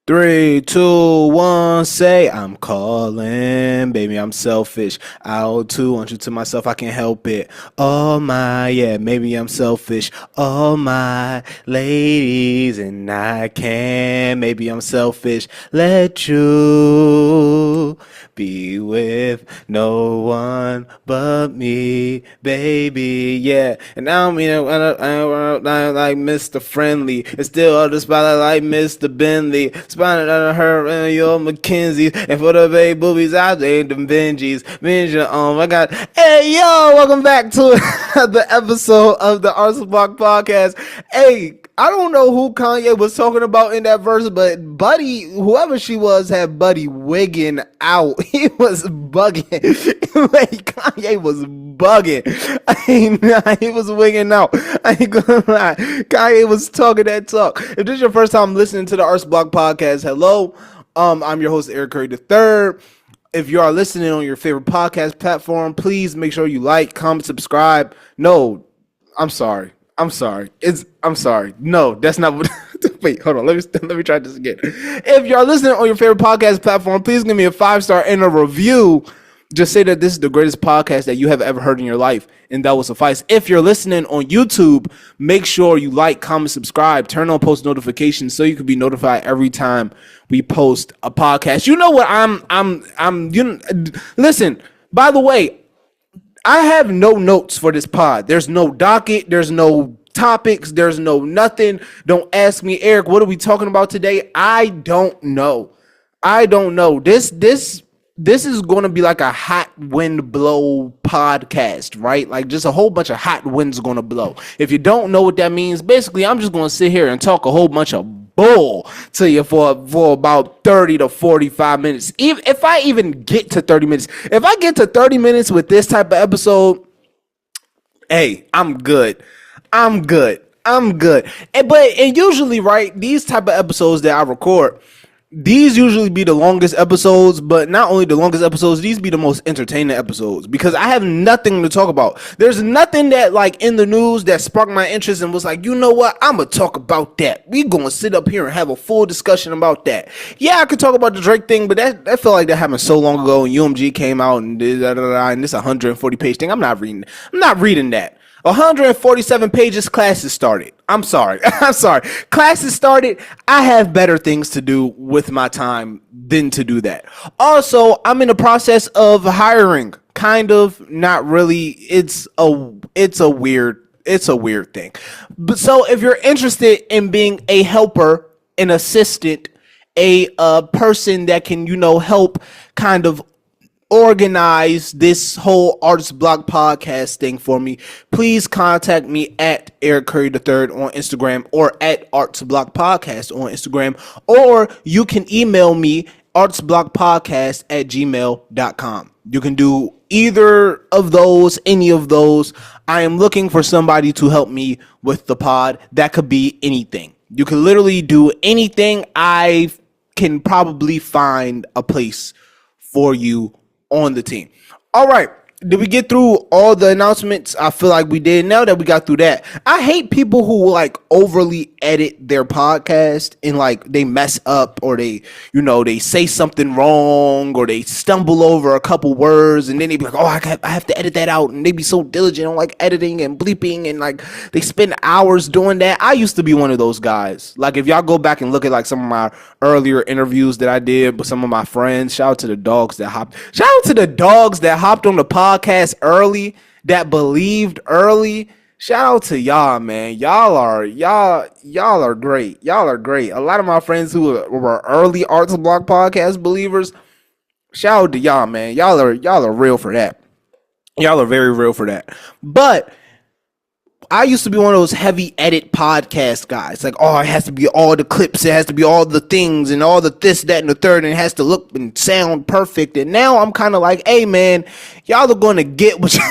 Three, two, one, say I'm calling, baby, I'm selfish. I'll too want you to myself, I can't help it. Oh my, yeah, maybe I'm selfish. Oh my ladies, and I can, maybe I'm selfish. Let you be with no one but me, baby, yeah. And I don't mean I like Mr. Friendly. It's still on the spotlight like Mr. Bentley. Spotted on her and your McKinsey. And for the baby boobies, I named them Benjis. Benja, oh my God. Hey, yo, welcome back to the episode of the Arsenal Block Podcast. Hey, I don't know who Kanye was talking about in that verse, but Buddy, whoever she was, had Buddy wigging out. He was bugging. Like, Kanye was bugging. He was wigging out. I ain't gonna lie. Kanye was talking that talk. If this is your first time listening to the Arts Block Podcast, hello. I'm your host, Eric Curry III. If you are listening on your favorite podcast platform, please make sure you like, comment, subscribe. No, I'm sorry. I'm sorry. I'm sorry. No, that's not what. Wait, hold on. Let me try this again. If you're listening on your favorite podcast platform, please give me a 5-star and a review. Just say that this is the greatest podcast that you have ever heard in your life, and that will suffice. If you're listening on YouTube, make sure you like, comment, subscribe, turn on post notifications so you can be notified every time we post a podcast. You know what? Listen, by the way, I have no notes for this pod. There's no docket. There's no topics. There's no nothing. Don't ask me, Eric, what are we talking about today? I don't know. This is going to be like a hot wind blow podcast, right? Like just a whole bunch of hot winds going to blow. If you don't know what that means, basically I'm just going to sit here and talk a whole bunch of bull to you for about 30 to 45 minutes. If I even get to 30 minutes, if I get to 30 minutes with this type of episode, hey, I'm good. And usually, right, these type of episodes that I record, these usually be the longest episodes, but not only the longest episodes, these be the most entertaining episodes because I have nothing to talk about. There's nothing that like in the news that sparked my interest and was like, you know what, I'm gonna talk about that. We gonna sit up here and have a full discussion about that. Yeah, I could talk about the Drake thing, but that felt like that happened so long ago and UMG came out and and this 140-page thing. I'm not reading that. 147 pages, classes started. I'm sorry. Classes started. I have better things to do with my time than to do that. Also, I'm in the process of hiring. Kind of, not really. It's a weird thing. But so if you're interested in being a helper, an assistant, a person that can, help kind of organize this whole Artist Block podcast thing for me, please contact me at Eric Curry III on Instagram or at Arts Block Podcast on Instagram, or you can email me artsblockpodcast@gmail.com. You can do either of those, any of those. I am looking for somebody to help me with the pod. That could be anything. You can literally do anything. I can probably find a place for you on the team. All right. Did we get through all the announcements? I feel like we did. Now that we got through that, I hate people who like overly edit their podcast and like they mess up or they say something wrong or they stumble over a couple words and then they be like, oh, I have to edit that out, and they be so diligent on like editing and bleeping and like they spend hours doing that. I used to be one of those guys. Like if y'all go back and look at like some of my earlier interviews that I did with some of my friends, shout out to the dogs that hopped on the podcast early, that believed early. Shout out to y'all, man. Y'all are great. Y'all are great. A lot of my friends who were early Arts Block podcast believers, shout out to y'all, man. Y'all are real for that. Y'all are very real for that. But I used to be one of those heavy edit podcast guys. Like, oh, it has to be all the clips. It has to be all the things and all the this, that, and the third. And it has to look and sound perfect. And now I'm kind of like, hey, man, y'all are going to get what you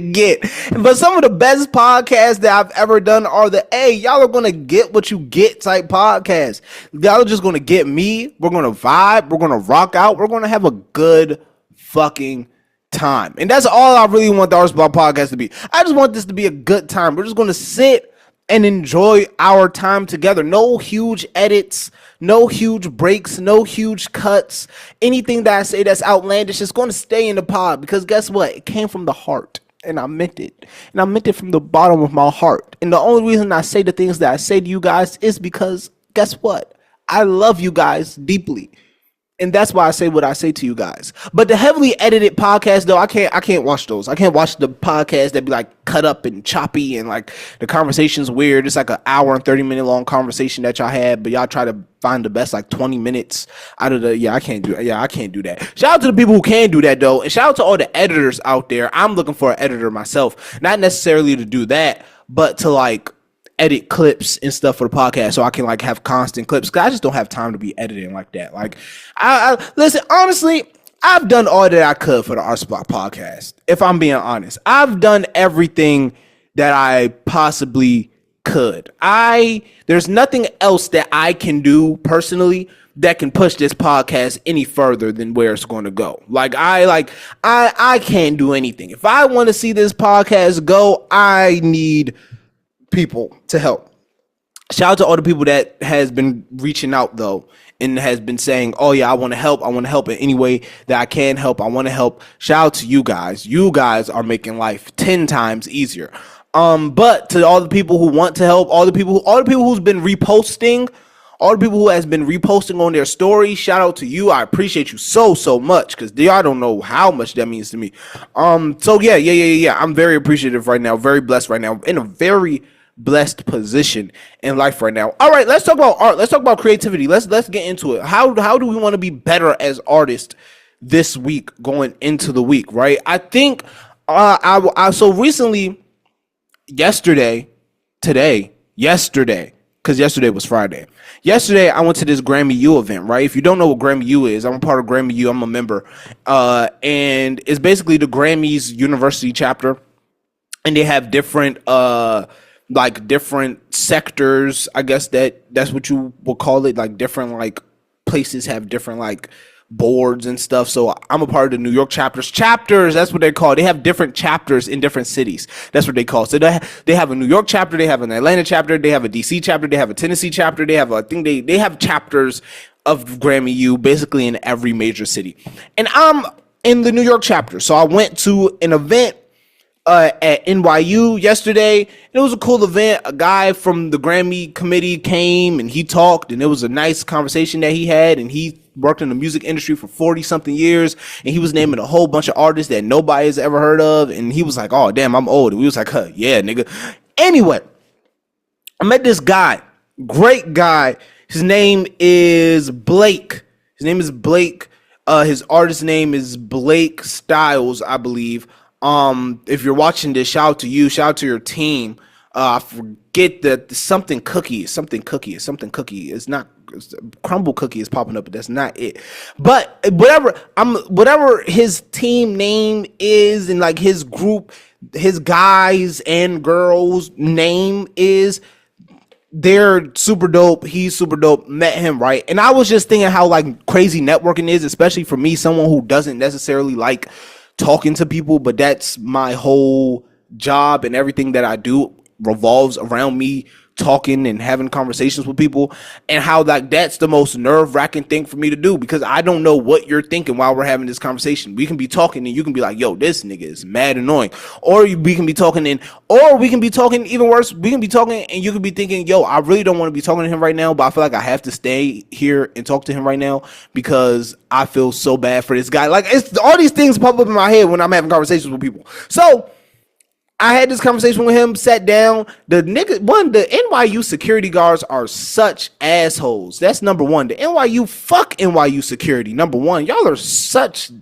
get. But some of the best podcasts that I've ever done are y'all are going to get what you get type podcasts. Y'all are just going to get me. We're going to vibe. We're going to rock out. We're going to have a good fucking time. And that's all I really want the Arts Block podcast to be. I just want this to be a good time. We're just going to sit and enjoy our time together. No huge edits, no huge breaks, no huge cuts. Anything that I say that's outlandish is going to stay in the pod because guess what? It came from the heart. And I meant it. And I meant it from the bottom of my heart. And the only reason I say the things that I say to you guys is because guess what? I love you guys deeply. And that's why I say what I say to you guys. But the heavily edited podcast, though, I can't watch those. I can't watch the podcast that be like cut up and choppy and like the conversation's weird. It's like an hour and 30-minute long conversation that y'all had, but y'all try to find the best like 20 minutes out of the I can't do that. Shout out to the people who can do that though, and shout out to all the editors out there. I'm looking for an editor myself, not necessarily to do that, but to like edit clips and stuff for the podcast so I can like have constant clips because I just don't have time to be editing like that. Like I listen, honestly, I've done all that I could for the Art Spot podcast. If I'm being honest, I've done everything that I possibly could. There's nothing else that I can do personally that can push this podcast any further than where it's going to go. I can't do anything. If I want to see this podcast go, I need people to help. Shout out to all the people that has been reaching out though and has been saying, oh yeah, I want to help in any way that I can help. I want to help. Shout out to you guys. You guys are making life 10 times easier. But to all the people who want to help, all the people who's been reposting, all the people who has been reposting on their story, shout out to you. I appreciate you so much because y'all don't know how much that means to me. So yeah. I'm very appreciative right now, very blessed right now, in a very blessed position in life right now. All right, let's talk about art. Let's talk about creativity. Let's get into it. How do we want to be better as artists this week going into the week, right? I think so recently yesterday, because yesterday was Friday. Yesterday, I went to this Grammy U event, right? If you don't know what Grammy U is, I'm a part of Grammy U. I'm a member. And it's basically the Grammys University chapter. And they have different different sectors, I guess that's what you will call it. Like different like places have different like boards and stuff. So I'm a part of the New York chapters. That's what they're called. They have different chapters in different cities. That's what they call. So they have a New York chapter, they have an Atlanta chapter, they have a DC chapter, they have a Tennessee chapter, they have they have chapters of Grammy U basically in every major city. And I'm in the New York chapter. So I went to an event at NYU yesterday. It was a cool event. A guy from the Grammy committee came and he talked, and it was a nice conversation that he had. And he worked in the music industry for 40 something years, and he was naming a whole bunch of artists that nobody has ever heard of. And he was like, "Oh damn, I'm old." And we was like, "Huh, yeah, nigga." Anyway, I met this guy, great guy. His name is Blake. His artist name is Blake Styles, I believe. If you're watching this, shout out to you, shout out to your team. I forget that something cookie. It's not crumble cookie is popping up, but that's not it. But whatever his team name is, and like his group, his guys and girls name is, they're super dope. He's super dope. Met him, right? And I was just thinking how like crazy networking is, especially for me, someone who doesn't necessarily like talking to people, but that's my whole job, and everything that I do revolves around me talking and having conversations with people, and how like that's the most nerve-wracking thing for me to do, because I don't know what you're thinking while we're having this conversation. We can be talking and you can be like, yo, this nigga is mad annoying, or we can be talking even worse, we can be talking and you can be thinking, yo, I really don't want to be talking to him right now, but I feel like I have to stay here and talk to him right now because I feel so bad for this guy. Like, it's all these things pop up in my head when I'm having conversations with people. So I had this conversation with him, sat down. The NYU security guards are such assholes. That's number one. Fuck NYU security. Number one, y'all are such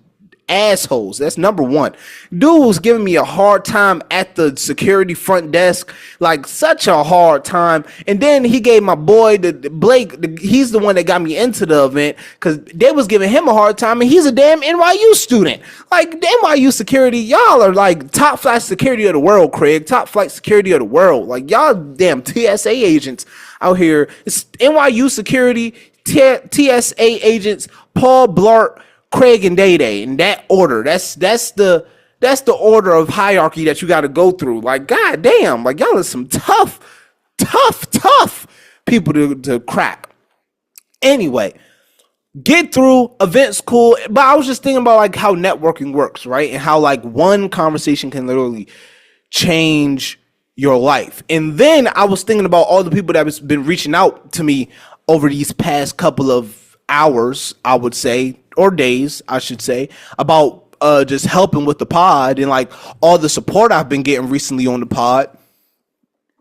assholes. That's number one. Dude was giving me a hard time at the security front desk, like such a hard time. And then he gave my boy Blake, he's the one that got me into the event, because they was giving him a hard time, and he's a damn NYU student. Like, the NYU security, y'all are like top flight security of the world, Craig. Top flight security of the world. Like, y'all damn TSA agents out here. It's NYU security, TSA agents, Paul Blart, Craig, and Day Day, in that order. That's the order of hierarchy that you got to go through. Like, god damn, like y'all are some tough tough people to crack. Anyway, get through events, cool. But I was just thinking about like how networking works, right? And how like one conversation can literally change your life. And then I was thinking about all the people that have been reaching out to me over these past couple of hours, I would say, or days, I should say, about just helping with the pod and like all the support I've been getting recently on the pod.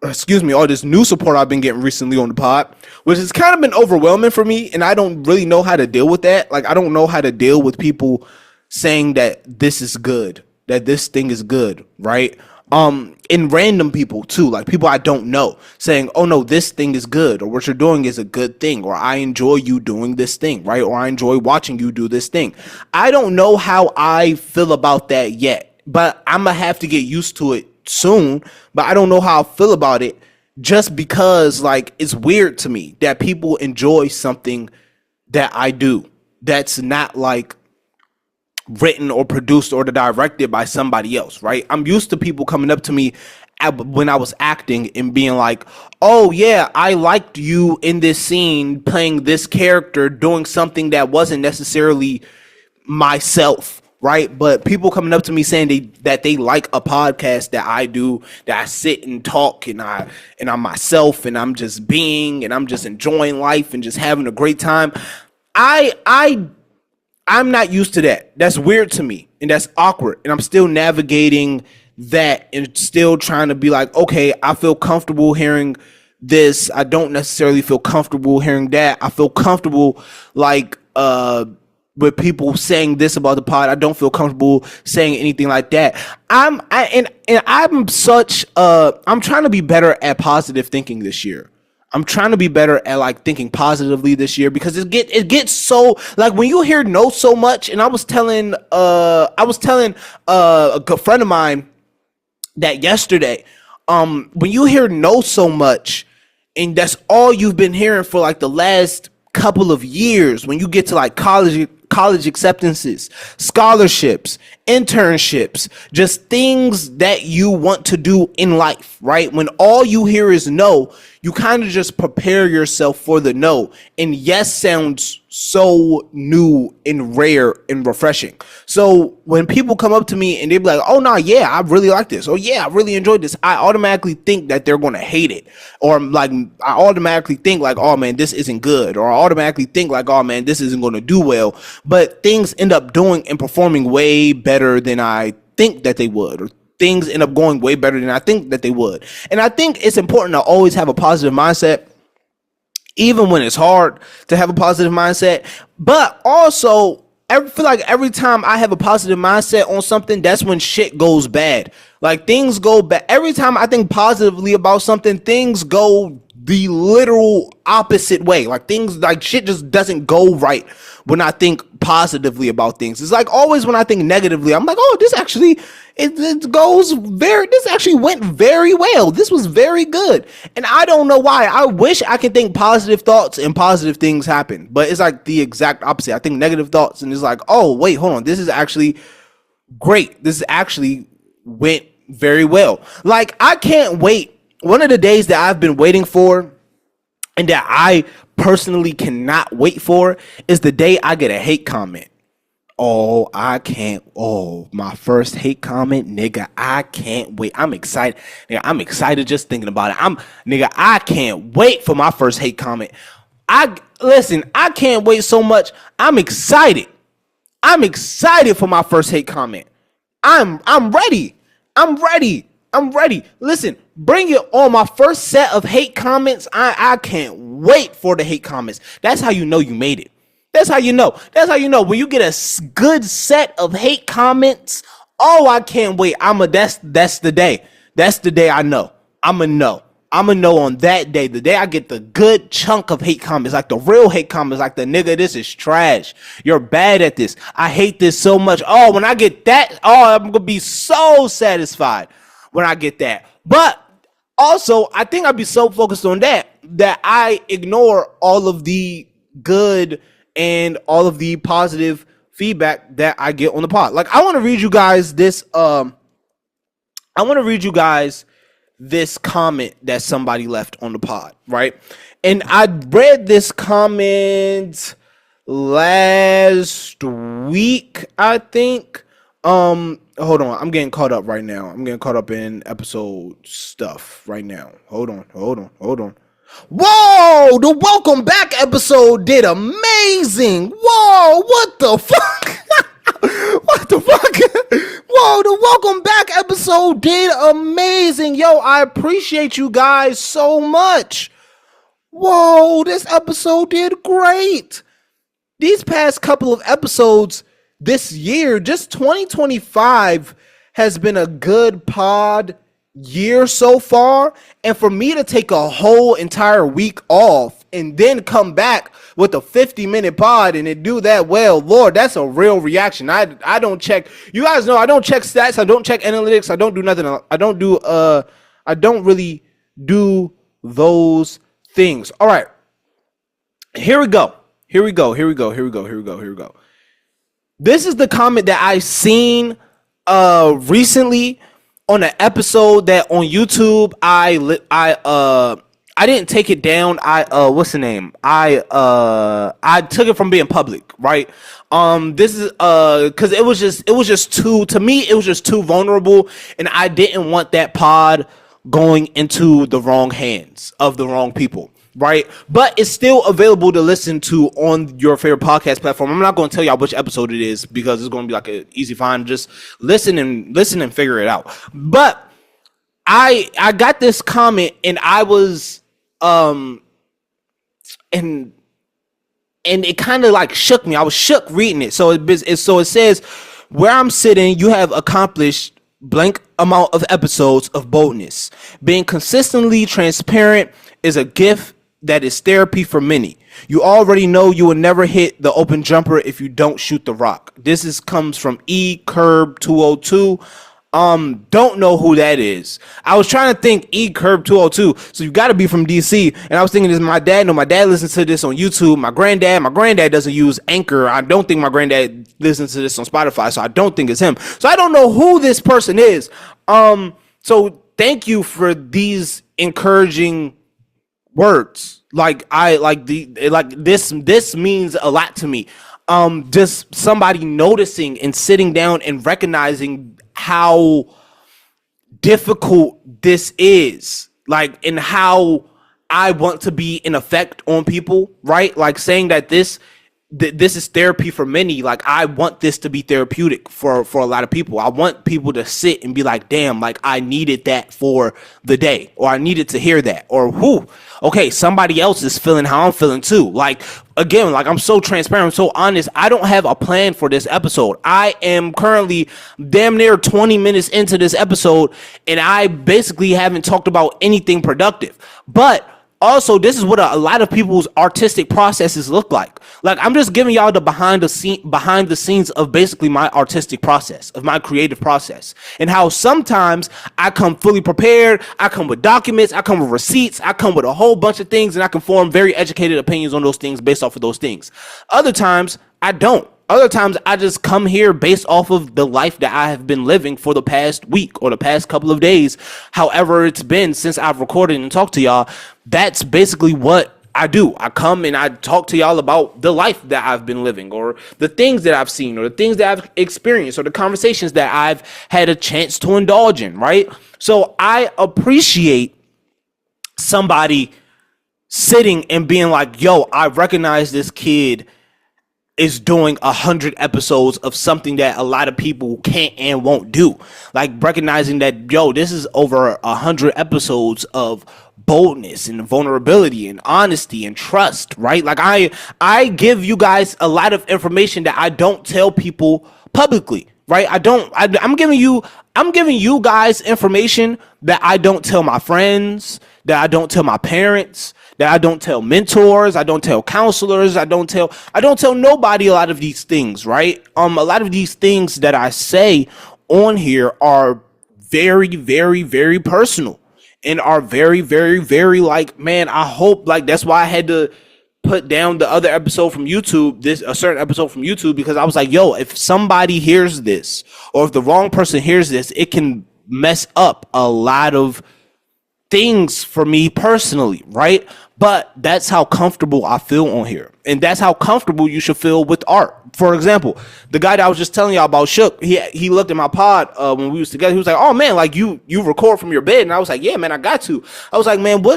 Excuse me, all this new support I've been getting recently on the pod, which has kind of been overwhelming for me, and I don't really know how to deal with that. Like, I don't know how to deal with people saying that this is good, that this thing is good, right? And random people too, like people I don't know saying, oh no, this thing is good, or what you're doing is a good thing, or I enjoy you doing this thing, right? Or I enjoy watching you do this thing. I don't know how I feel about that yet, but I'm gonna have to get used to it soon. But I don't know how I feel about it, just because like it's weird to me that people enjoy something that I do that's not like written or produced or directed by somebody else, right? I'm used to people coming up to me when I was acting and being like, oh yeah, I liked you in this scene playing this character doing something that wasn't necessarily myself, right? But people coming up to me saying that they like a podcast that I do, that I sit and talk and I'm myself and I'm just being and I'm just enjoying life and just having a great time. I'm not used to that. That's weird to me and that's awkward. And I'm still navigating that and still trying to be like, okay, I feel comfortable hearing this. I don't necessarily feel comfortable hearing that. I feel comfortable like with people saying this about the pod. I don't feel comfortable saying anything like that. I'm trying to be better at positive thinking this year. I'm trying to be better at like thinking positively this year, because it gets so like when you hear no so much. And I was telling a good friend of mine that yesterday, when you hear no so much and that's all you've been hearing for like the last couple of years, when you get to like college acceptances, scholarships, internships, just things that you want to do in life, right? When all you hear is no, you kind of just prepare yourself for the no. And yes sounds so new and rare and refreshing. So when people come up to me and they be like, oh no, yeah, I really like this. Oh yeah, I really enjoyed this. I automatically think that they're going to hate it. Or like, I automatically think like, oh man, this isn't good. Or I automatically think like, oh man, this isn't going to do well. But things end up doing and performing way better than I think that they would, or things end up going way better than I think that they would. And I think it's important to always have a positive mindset, even when it's hard to have a positive mindset. But also, I feel like every time I have a positive mindset on something, that's when shit goes bad. Like things go bad. Every time I think positively about something, things go the literal opposite way. Like things, like shit just doesn't go right when I think positively about things. It's like always when I think negatively, I'm like, oh, this actually, this actually went very well. This was very good. And I don't know why. I wish I could think positive thoughts and positive things happen, but it's like the exact opposite. I think negative thoughts and it's like, oh, wait, hold on. This is actually great. This actually went very well. Like, I can't wait. One of the days that I've been waiting for and that I personally cannot wait for is the day I get a hate comment. Oh, I can't. Oh, my first hate comment, nigga. I can't wait. I'm excited. Nigga, I'm excited just thinking about it. I can't wait for my first hate comment. I can't wait so much. I'm excited. I'm excited for my first hate comment. I'm ready. I'm ready. I'm ready. Listen, bring it on. My first set of hate comments. I can't wait for the hate comments. That's how you know you made it. That's how you know. That's how you know when you get a good set of hate comments. Oh, I can't wait. That's the day. That's the day I know. I'ma know. I'ma know on that day. The day I get the good chunk of hate comments, like the real hate comments, like the nigga, this is trash. You're bad at this. I hate this so much. Oh, when I get that, oh, I'm gonna be so satisfied when I get that. But also, I think I'd be so focused on that I ignore all of the good and all of the positive feedback that I get on the pod. Like, I want to read you guys this. I want to read you guys this comment that somebody left on the pod, right? And I read this comment last week, I think. Hold on. I'm getting caught up right now. I'm getting caught up in episode stuff right now. Hold on. Whoa, the welcome back episode did amazing. Whoa, what the fuck? What the fuck? Whoa, the welcome back episode did amazing. Yo, I appreciate you guys so much. Whoa, this episode did great. These past couple of episodes this year, just 2025 has been a good pod year so far. And for me to take a whole entire week off and then come back with a 50-minute pod and it do that well, Lord, that's a real reaction. I don't check. You guys know I don't check stats. I don't check analytics. I don't do nothing. I don't really do those things. All right. Here we go. This is the comment that I seen recently on an episode that on YouTube I didn't take it down. What's the name? I took it from being public, right? This is because it was just too, to me, it was just too vulnerable, and I didn't want that pod going into the wrong hands of the wrong people. Right, but it's still available to listen to on your favorite podcast platform. I'm not going to tell y'all which episode it is because it's going to be like an easy find. Just listen and figure it out. But I got this comment and I was and it kind of like shook me. I was shook reading it. So it says, where I'm sitting, you have accomplished blank amount of episodes of boldness. Being consistently transparent is a gift that is therapy for many. You already know you will never hit the open jumper if you don't shoot the rock. This comes from Curb 202. Don't know who that is. I was trying to think Curb 202. So you got to be from DC. And I was thinking this is my dad. No, my dad listens to this on YouTube. My granddad doesn't use Anchor. I don't think my granddad listens to this on Spotify. So I don't think it's him. So I don't know who this person is. So thank you for these encouraging words. This means a lot to me. Just somebody noticing and sitting down and recognizing how difficult this is, like, and how I want to be an effect on people, right? Like saying that this is therapy for many. Like I want this to be therapeutic for a lot of people. I want people to sit and be like, damn, like I needed that for the day, or I needed to hear that, or whoo, okay, somebody else is feeling how I'm feeling too. Like, again, like I'm so transparent, I'm so honest. I don't have a plan for this episode. I am currently damn near 20 minutes into this episode and I basically haven't talked about anything productive. But also, this is what a lot of people's artistic processes look like. Like, I'm just giving y'all the behind the scenes of basically my artistic process, of my creative process, and how sometimes I come fully prepared. I come with documents. I come with receipts. I come with a whole bunch of things, and I can form very educated opinions on those things based off of those things. Other times, I don't. Other times, I just come here based off of the life that I have been living for the past week or the past couple of days, however it's been since I've recorded and talked to y'all. That's basically what I do. I come and I talk to y'all about the life that I've been living, or the things that I've seen, or the things that I've experienced, or the conversations that I've had a chance to indulge in, right? So I appreciate somebody sitting and being like, yo, I recognize this kid is doing 100 episodes of something that a lot of people can't and won't do. Like recognizing that, yo, this is over 100 episodes of boldness and vulnerability and honesty and trust, right? Like I give you guys a lot of information that I don't tell people publicly, right? I'm giving you guys information that I don't tell my friends, that I don't tell my parents, that I don't tell mentors, I don't tell counselors, I don't tell nobody a lot of these things, right? A lot of these things that I say on here are very, very, very personal and are very, very, very like, man, I hope, like, that's why I had to put down the other episode from YouTube, a certain episode from YouTube, because I was like, yo, if somebody hears this, or if the wrong person hears this, it can mess up a lot of things for me personally, right? But that's how comfortable I feel on here. And that's how comfortable you should feel with art. For example, the guy that I was just telling y'all about, Shook, he looked at my pod when we was together. He was like, "Oh man, like you record from your bed." And I was like, "Yeah, man, I got to." I was like, "Man, I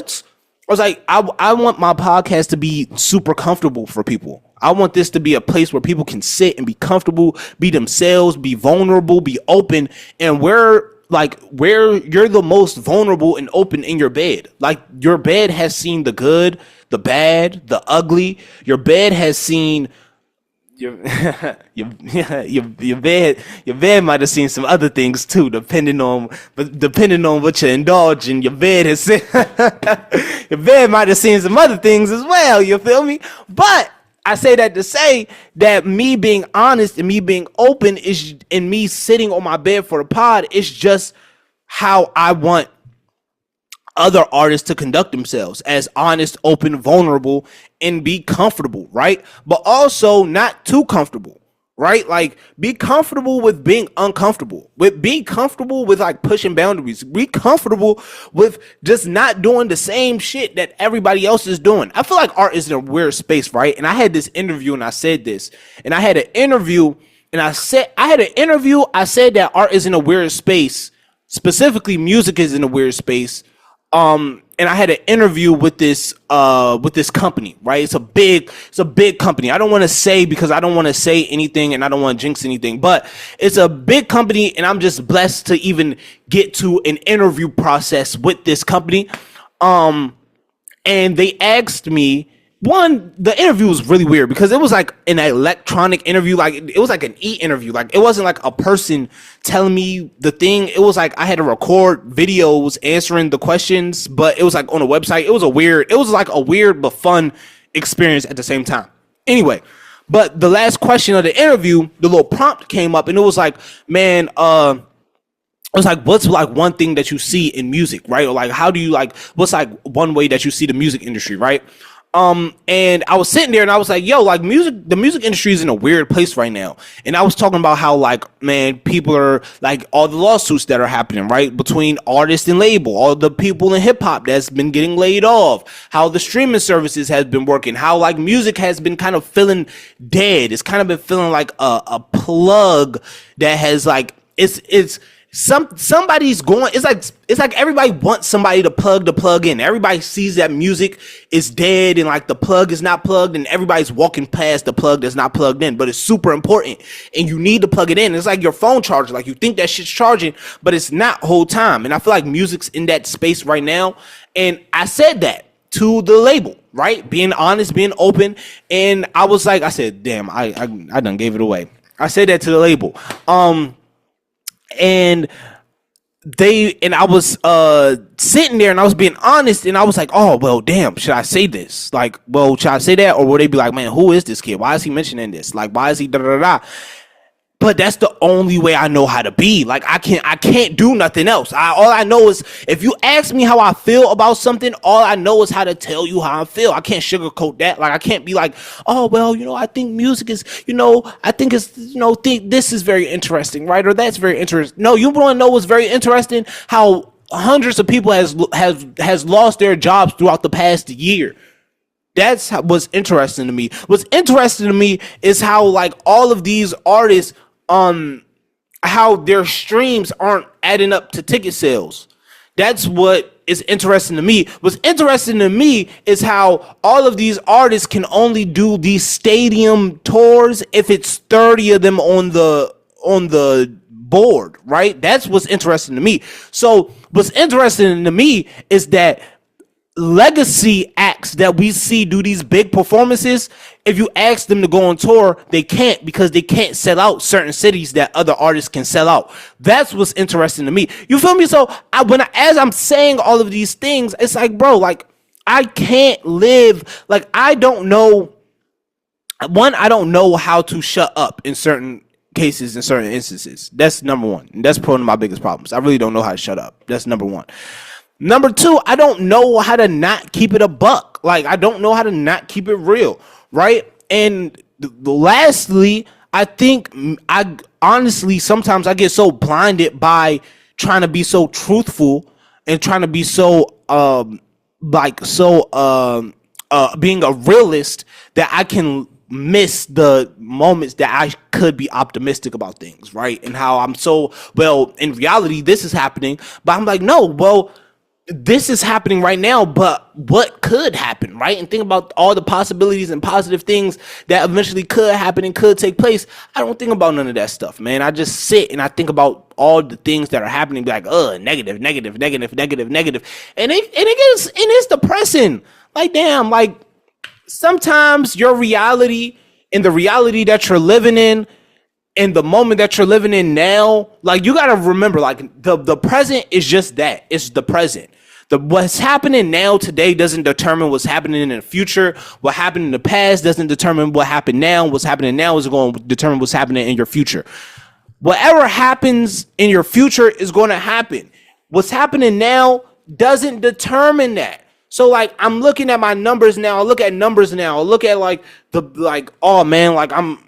was like, I want my podcast to be super comfortable for people. I want this to be a place where people can sit and be comfortable, be themselves, be vulnerable, be open, and where you're the most vulnerable and open in your bed. Like your bed has seen the good, the bad, the ugly. Your bed has seen your your bed might have seen some other things too, depending on what you indulge in. Your bed has seen your bed might have seen some other things as well. You feel me? But I say that to say that me being honest and me being open is, and me sitting on my bed for the pod is just how I want other artists to conduct themselves, as honest, open, vulnerable, and be comfortable, right? But also not too comfortable, right? Like be comfortable with being uncomfortable, with being comfortable with like pushing boundaries, be comfortable with just not doing the same shit that everybody else is doing. I feel like art is in a weird space, right? And I had this interview and I said this, and I had an interview and I said that art is in a weird space. Specifically, music is in a weird space. And I had an interview with this company, right? It's a big company. I don't want to say, because I don't want to say anything and I don't want to jinx anything, but it's a big company, and I'm just blessed to even get to an interview process with this company. And they asked me, the interview was really weird because it was like an electronic interview. Like it was like an interview. Like it wasn't like a person telling me the thing. It was like I had to record videos answering the questions, but it was like on a website. It was like a weird but fun experience at the same time. Anyway, but the last question of the interview, the little prompt came up and it was like, man, it was like, what's like one thing that you see in music, right? Or like, how do you like, what's like one way that you see the music industry, right? And I was sitting there and I was like, yo, like the music industry is in a weird place right now. And I was talking about how like, man, people are like all the lawsuits that are happening, right? Between artists and label, all the people in hip hop that's been getting laid off, how the streaming services has been working, how like music has been kind of feeling dead. It's kind of been feeling like a plug that has like, somebody's going, it's like everybody wants somebody to plug the plug in. Everybody sees that music is dead and like the plug is not plugged, and everybody's walking past the plug that's not plugged in, but it's super important and you need to plug it in. It's like your phone charger. Like you think that shit's charging, but it's not whole time. And I feel like music's in that space right now. And I said that to the label, right? Being honest, being open. And I was like, I said, damn, I done gave it away. I said that to the label. And I was sitting there and I was being honest, and I was like, oh well, damn, should I say this? Like, well, should I say that, or would they be like, man, who is this kid? Why is he mentioning this? Like, why is he da da da? But that's the only way I know how to be. Like I can't do nothing else. All I know is, if you ask me how I feel about something, all I know is how to tell you how I feel. I can't sugarcoat that. Like I can't be like, oh well, I think music is, I think it's, think this is very interesting, right? Or that's very interesting. No, you want to know what's very interesting? How hundreds of people has lost their jobs throughout the past year. That's what's interesting to me. What's interesting to me is how like all of these artists, how their streams aren't adding up to ticket sales. That's what is interesting to me. What's interesting to me is how all of these artists can only do these stadium tours if it's 30 of them on the board, right? That's what's interesting to me. So what's interesting to me is that legacy acts that we see do these big performances, if you ask them to go on tour, they can't, because they can't sell out certain cities that other artists can sell out. That's what's interesting to me. You feel me? So as I'm saying all of these things, it's like, bro, like I can't live, like I don't know how to shut up in certain cases, in certain instances. That's number one. And that's one of my biggest problems. I really don't know how to shut up. That's number one. Number two, I don't know how to not keep it a buck. Like, I don't know how to not keep it real, right? And lastly, I think honestly, sometimes I get so blinded by trying to be so truthful and trying to be so like so being a realist that I can miss the moments that I could be optimistic about things, right? And how I'm so, well, in reality this is happening, but I'm like, no, well, this is happening right now, but what could happen, right? And think about all the possibilities and positive things that eventually could happen and could take place. I don't think about none of that stuff, man. I just sit and I think about all the things that are happening, like, negative, negative, negative, negative, negative. And it's depressing. Like, damn, like, sometimes your reality and the reality that you're living in the moment that you're living in now, like, you gotta remember, like, the present is just that. It's the present. The what's happening now today doesn't determine what's happening in the future. What happened in the past doesn't determine what happened now. What's happening now is going to determine what's happening in your future. Whatever happens in your future is going to happen. What's happening now doesn't determine that. So, like, I'm looking at my numbers now. I look at numbers now. I look at, like, oh man, like, I'm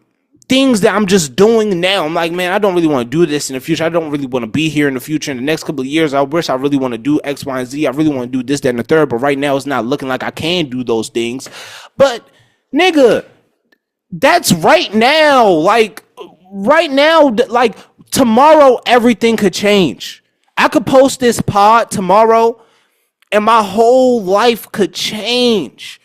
things that I'm just doing now. I'm like, man, I don't really want to do this in the future. I don't really want to be here in the future. In the next couple of years, I wish I really want to do X, Y, and Z. I really want to do this, that, and the third. But right now, it's not looking like I can do those things. But, nigga, that's right now. Like, right now, like, tomorrow, everything could change. I could post this pod tomorrow, and my whole life could change.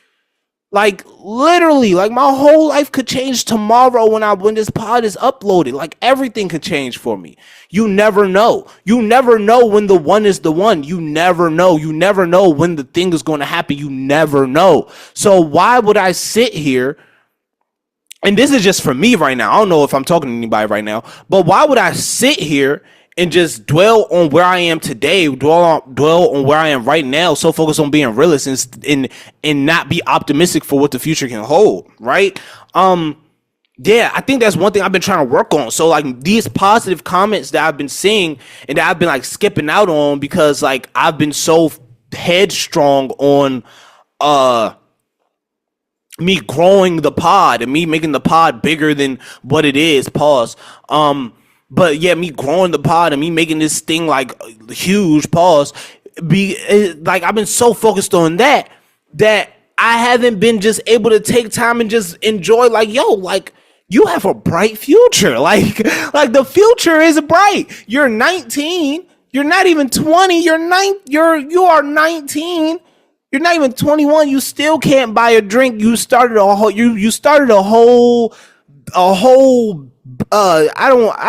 Like, literally, like, my whole life could change tomorrow when this pod is uploaded. Like, everything could change for me. You never know. You never know when the one is the one. You never know. You never know when the thing is going to happen. You never know. So why would I sit here? And this is just for me right now. I don't know if I'm talking to anybody right now, but why would I sit here and just dwell on where I am today, dwell on where I am right now, so focused on being realist and not be optimistic for what the future can hold, right? Yeah, I think that's one thing I've been trying to work on. So, like, these positive comments that I've been seeing and that I've been, like, skipping out on because, like, I've been so headstrong on me growing the pod and me making the pod bigger than what it is. Pause. But yeah, me growing the pod and me making this thing, like, huge. Pause. Like, I've been so focused on that I haven't been just able to take time and just enjoy, like, yo, like, you have a bright future. Like the future is bright. You're 19. You're not even 20. You are 19. You're not even 21. You still can't buy a drink. You started a whole. You started a whole. I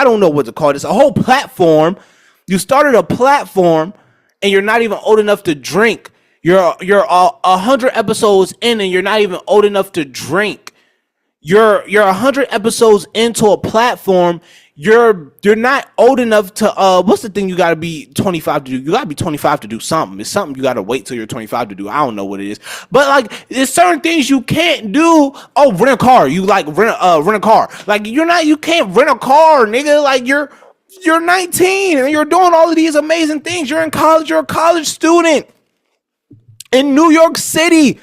don't know what to call this. A whole platform. You started a platform, and you're not even old enough to drink. You're 100 episodes in, and you're not even old enough to drink. You're 100 episodes into a platform. You're not old enough to what's the thing you gotta be 25 to do? You gotta be 25 to do something. It's something you gotta wait till you're 25 to do. I don't know what it is, but, like, there's certain things you can't do. Oh, rent a car. You, like, rent a car. Like, you can't rent a car, nigga. Like, you're 19 and you're doing all of these amazing things. You're in college. You're a college student in New York City.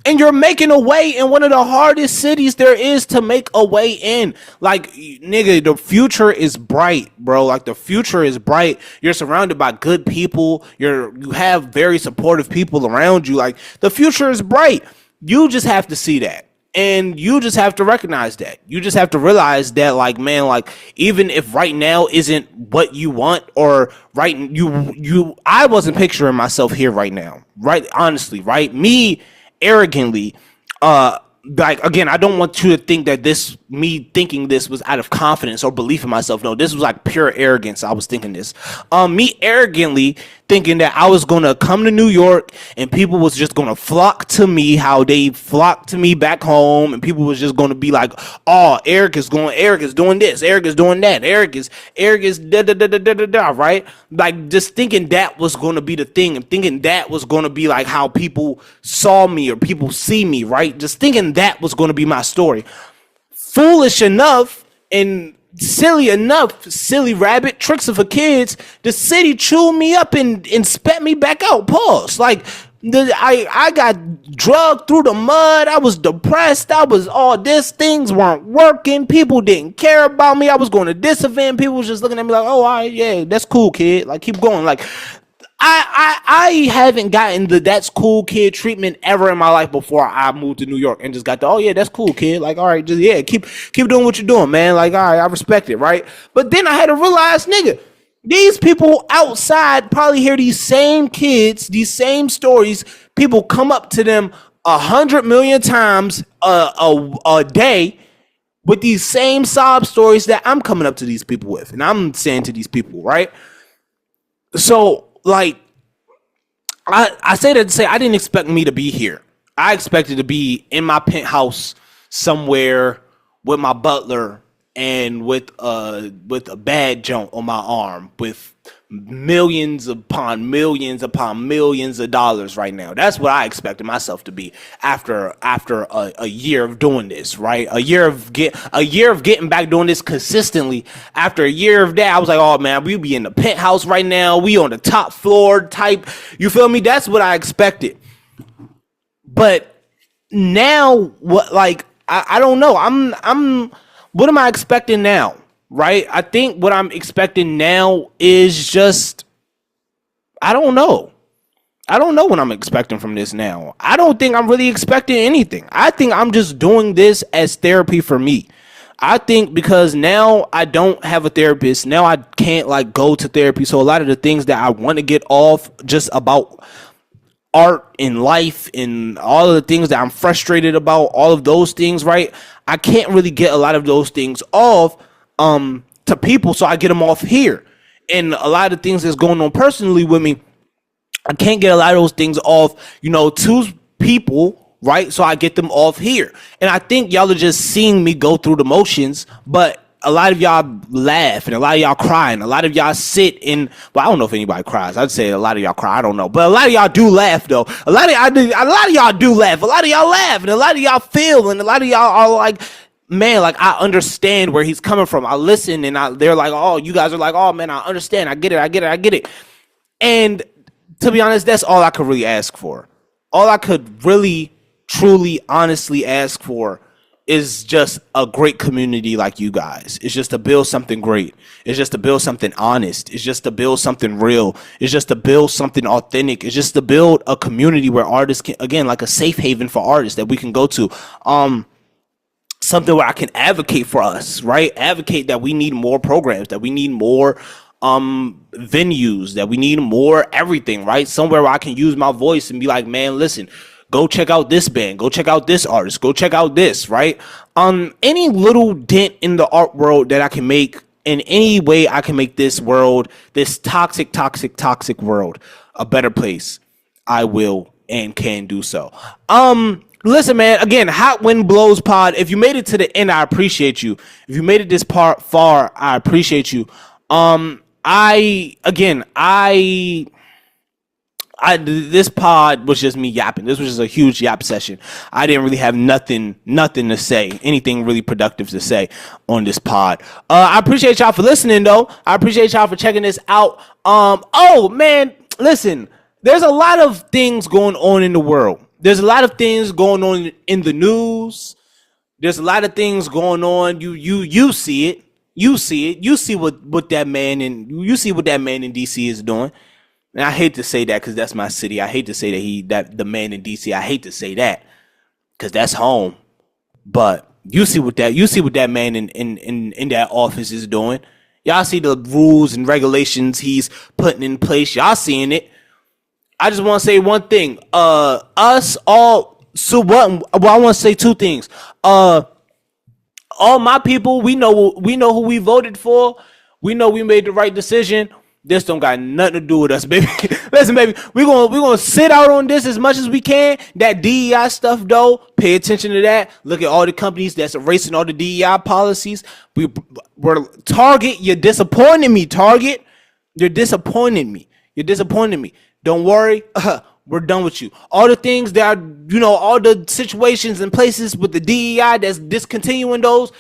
And you're making a way in one of the hardest cities there is to make a way in. Like, nigga, the future is bright, bro. Like, the future is bright. You're surrounded by good people. You have very supportive people around you. Like, the future is bright. You just have to see that. And you just have to recognize that. You just have to realize that, like, man, like, even if right now isn't what you want, or I wasn't picturing myself here right now. Right? Honestly, right? Me arrogantly, like, again, I don't want you to think that me thinking this was out of confidence or belief in myself. No, this was, like, pure arrogance. I was thinking this. Me arrogantly thinking that I was going to come to New York and people was just going to flock to me how they flocked to me back home, and people was just going to be like, oh, Eric is doing this, Eric is doing that, Eric is da da da da da da, right? Like, just thinking that was going to be the thing, and thinking that was going to be, like, how people saw me or people see me, right? Just thinking that was going to be my story. Foolish enough and silly enough, silly rabbit tricks of for kids, the city chewed me up and spat me back out. Pause. Like, I got drugged through the mud. I was depressed. I was all this. Things weren't working. People didn't care about me. I was going to this event. People was just looking at me like, oh, all right, yeah, that's cool, kid. Like, keep going. Like, I haven't gotten the that's cool kid treatment ever in my life before I moved to New York and just got the, oh yeah, that's cool kid, like, all right, just yeah, keep doing what you're doing, man, like, all right, I respect it, right? But then I had to realize, nigga, these people outside probably hear these same kids, these same stories. People come up to them 100 million times a day with these same sob stories that I'm coming up to these people with, and I'm saying to these people, right? So like, I say that to say I didn't expect me to be here. I expected to be in my penthouse somewhere with my butler and with a bad joint on my arm with millions upon millions of dollars right now. That's what I expected myself to be after a year of doing this, right? A year of getting back doing this consistently. After a year of that, I was like, oh man, we be in the penthouse right now. We on the top floor type. You feel me? That's what I expected. But now what, like, I don't know. I'm what am I expecting now? Right? I think what I'm expecting now is just, I don't know. I don't know what I'm expecting from this now. I don't think I'm really expecting anything. I think I'm just doing this as therapy for me. I think because now I don't have a therapist, now I can't like go to therapy. So a lot of the things that I want to get off just about art and life and all of the things that I'm frustrated about, all of those things, right? I can't really get a lot of those things off to people, so I get them off here. And a lot of things that's going on personally with me, I can't get a lot of those things off, to people, right? So I get them off here. And I think y'all are just seeing me go through the motions, but a lot of y'all laugh and a lot of y'all cry and a lot of y'all sit in, well, I don't know if anybody cries. I'd say a lot of y'all cry. I don't know. But a lot of y'all do laugh though. A lot of y'all do laugh. A lot of y'all laugh and a lot of y'all feel and a lot of y'all are like, man, like I understand where he's coming from. I listen and they're like, oh, you guys are like, oh man, I understand. I get it. And to be honest, that's all I could really ask for. All I could really, truly, honestly ask for is just a great community like you guys. It's just to build something great. It's just to build something honest. It's just to build something real. It's just to build something authentic. It's just to build a community where artists can, again, like a safe haven for artists that we can go to. Something where I can advocate for us, right? Advocate that we need more programs, that we need more venues, that we need more everything, right? Somewhere where I can use my voice and be like, man, listen, go check out this band, go check out this artist, go check out this, right? Any little dent in the art world that I can make, in any way I can make this world, this toxic world, a better place, I will and can do so. Listen, man, again, Hot Wind Blows Pod. If you made it to the end, I appreciate you. If you made it this part far, I appreciate you. This pod was just me yapping. This was just a huge yap session. I didn't really have nothing to say, anything really productive to say on this pod. I appreciate y'all for listening, though. I appreciate y'all for checking this out. Oh man, listen, there's a lot of things going on in the world. There's a lot of things going on in the news. There's a lot of things going on. You see it. You see it. You see what that man in DC is doing. And I hate to say that because that's my city. I hate to say that the man in DC. I hate to say that because that's home. But you see what that man in that office is doing. Y'all see the rules and regulations he's putting in place. Y'all seeing it. I just want to say one thing. Us all. So what? Well, I want to say two things. All my people, we know who we voted for. We know we made the right decision. This don't got nothing to do with us, baby. Listen, baby, we're gonna sit out on this as much as we can. That DEI stuff, though, pay attention to that. Look at all the companies that's erasing all the DEI policies. We're Target. You're disappointing me, Target. You're disappointing me. Don't worry. We're done with you. All the things that are, all the situations and places with the DEI that's discontinuing those,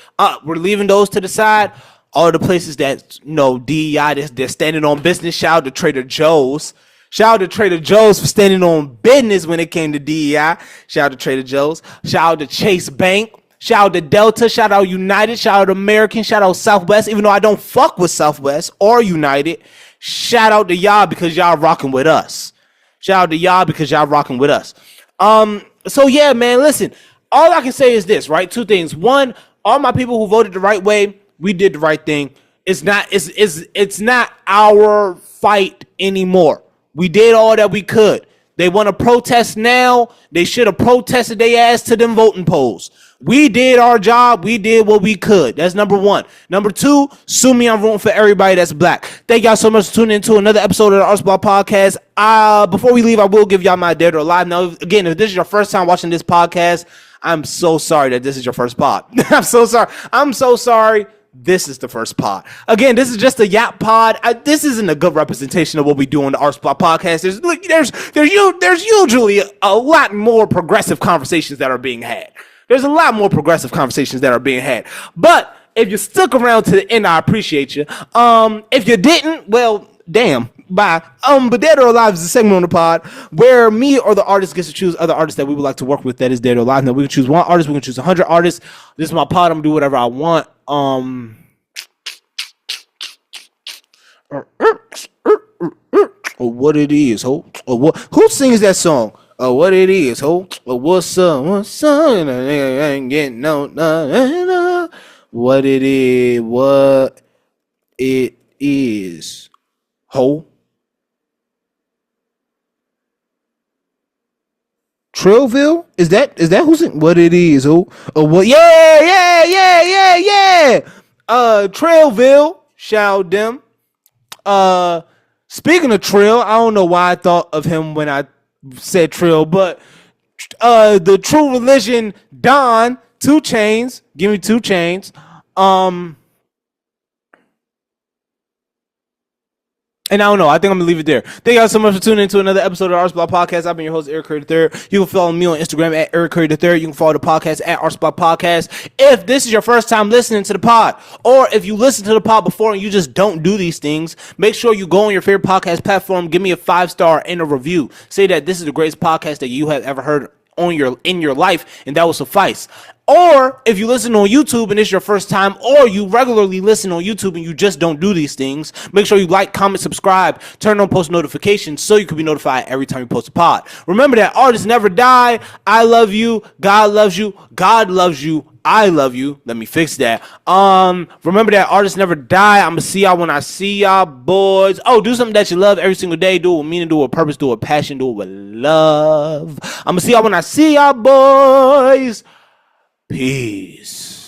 we're leaving those to the side. All the places that, DEI, they're standing on business. Shout out to Trader Joe's. Shout out to Trader Joe's for standing on business when it came to DEI. Shout out to Trader Joe's. Shout out to Chase Bank. Shout out to Delta. Shout out United. Shout out American. Shout out Southwest. Even though I don't fuck with Southwest or United. Shout out to y'all because y'all rocking with us. Shout out to y'all because y'all rocking with us. So yeah, man, listen. All I can say is this, right? Two things. One, all my people who voted the right way, we did the right thing. It's not our fight anymore. We did all that we could. They want to protest now. They should have protested their ass to them voting polls. We did our job. We did what we could. That's number one. Number two, sue me. I'm rooting for everybody that's black. Thank y'all so much for tuning into another episode of the Arsenal Podcast. Before we leave, I will give y'all my dead or alive. Now, again, if this is your first time watching this podcast, I'm so sorry that this is your first pod. I'm so sorry. I'm so sorry. This is the first pod. Again, this is just a yap pod. This isn't a good representation of what we do on the Arsenal Podcast. There's usually a lot more progressive conversations that are being had. There's a lot more progressive conversations that are being had. But if you stuck around to the end, I appreciate you. If you didn't, well, damn. Bye. But Dead or Alive is a segment on the pod where me or the artist gets to choose other artists that we would like to work with that is Dead or Alive. Now we can choose one artist, we can choose 100 artists. This is my pod. I'm gonna do whatever I want. What it is, ho? Who sings that song? What it is, ho? What's up? What's up? I ain't getting no. What it is, ho? Trillville? Is that who's in what it is? Oh, what? Yeah. Trillville, shout them. Speaking of Trill, I don't know why I thought of him when I said Trill, but the True Religion Don 2 Chainz, give me 2 Chainz. And I don't know. I think I'm gonna leave it there. Thank y'all so much for tuning into another episode of the Arts Block Podcast. I've been your host, Eric Curry III. You can follow me on Instagram at Eric Curry III. You can follow the podcast at Arts Block Podcast. If this is your first time listening to the pod, or if you listen to the pod before and you just don't do these things, make sure you go on your favorite podcast platform, give me a 5-star and a review. Say that this is the greatest podcast that you have ever heard in your life, and that will suffice. Or if you listen on YouTube and it's your first time, or you regularly listen on YouTube and you just don't do these things, make sure you like, comment, subscribe, turn on post notifications so you can be notified every time you post a pod. Remember that artists never die. I love you. God loves you. God loves you. I love you. Let me fix that. Remember that artists never die. I'm gonna see y'all when I see y'all, boys. Oh, do something that you love every single day. Do it with meaning, do it with purpose, do it with passion, do it with love. I'm gonna see y'all when I see y'all, boys. Peace.